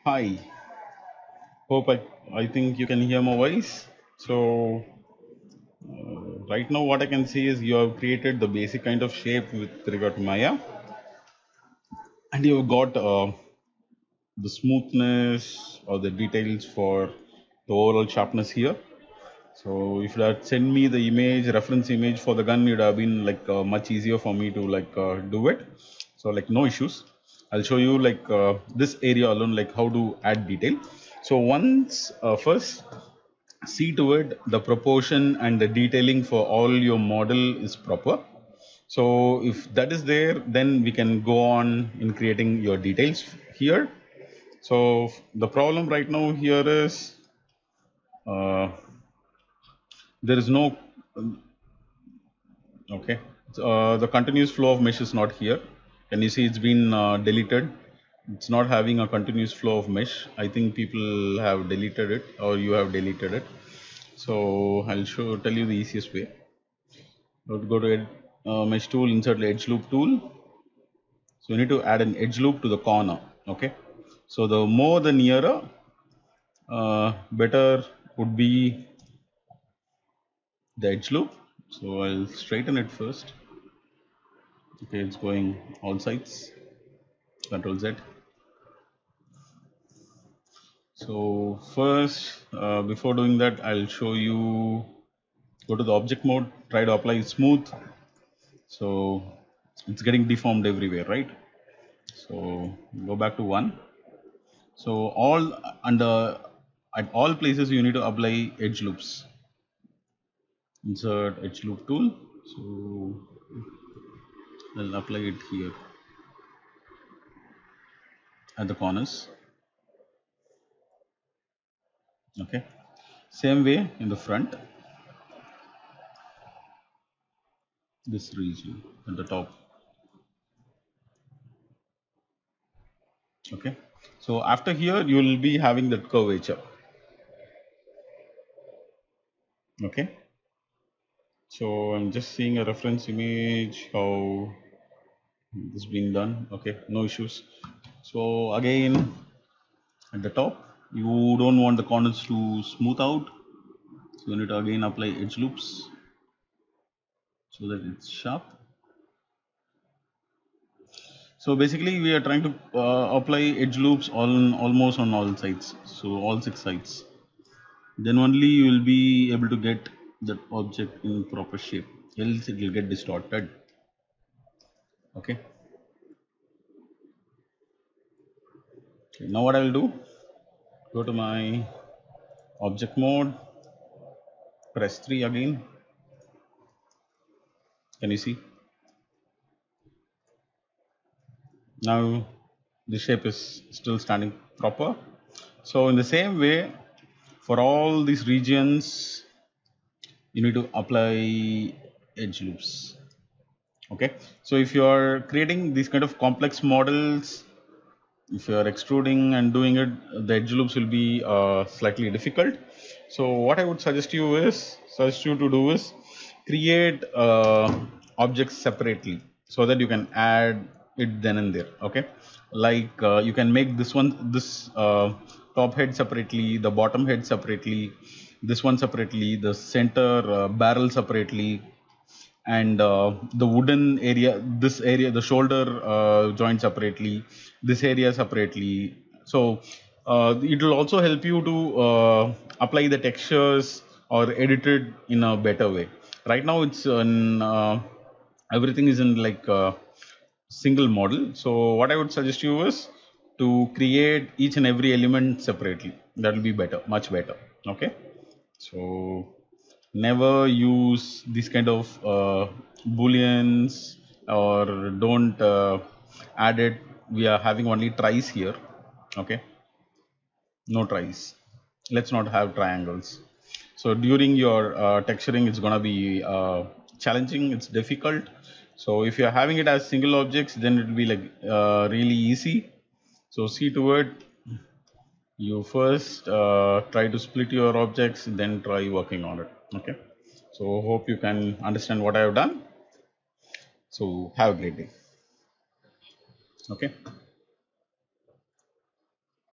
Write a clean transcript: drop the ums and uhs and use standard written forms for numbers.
Hi, hope I think you can hear my voice. So, right now, what I can see is you have created the basic kind of shape with regard to Maya, and you've got the smoothness or the details for the overall sharpness here. So, if you had sent me the image, reference image for the gun, it would have been like much easier for me to do it. So, like no issues. I'll show you this area alone, like how to add detail. So, once first see to it the proportion and the detailing for all your model is proper. So if that is there, then we can go on in creating your details here. So the problem right now here is uh, there is no okay. The continuous flow of mesh is not here. Can you see it's been deleted? It's not having a continuous flow of mesh. I think people have deleted it or you have deleted it. So I'll tell you the easiest way. Go to mesh tool, insert the edge loop tool. So you need to add an edge loop to the corner. Okay. So the more the nearer, better would be the edge loop. So I'll straighten it first. Okay, it's going all sides. Control Z. So first, before doing that, I'll show you. Go to the object mode. Try to apply smooth. So it's getting deformed everywhere, right? So go back to 1. So at all places you need to apply edge loops. Insert edge loop tool. So I'll apply it here at the corners. Okay. Same way in the front, this region at the top. Okay. So after here you will be having that curvature. Okay. So I'm just seeing a reference image how this is being done. Okay, no issues. So again at the top, you don't want the corners to smooth out. So you need to again apply edge loops so that it's sharp. So basically we are trying to apply edge loops almost on all sides. So all 6 sides. Then only you will be able to get that object in proper shape. Else it will get distorted. Okay. Okay. Now what I will do? Go to my object mode. Press 3 again. Can you see? Now the shape is still standing proper. So in the same way, for all these regions, you need to apply edge loops. Okay. So if you are creating these kind of complex models, if you are extruding and doing it, the edge loops will be slightly difficult. So what I would suggest you to do is create objects separately so that you can add it then and there. Okay, you can make this top head separately, the bottom head separately, this one separately, the center barrel separately, and the wooden area, this area, the shoulder joint separately, this area separately. So it will also help you to apply the textures or edit it in a better way. Right now it's everything is in single model. So what I would suggest you is to create each and every element separately. That will be better, much better. Okay. So never use this kind of booleans, or don't add it. We are having only tries here. Okay, no tries. Let's not have triangles. So during your texturing, it's gonna be challenging, it's difficult. So if you're having it as single objects, then it will be really easy. So see to it, you first try to split your objects, then try working on it. Okay, so hope you can understand what I have done. So have a great day. Okay.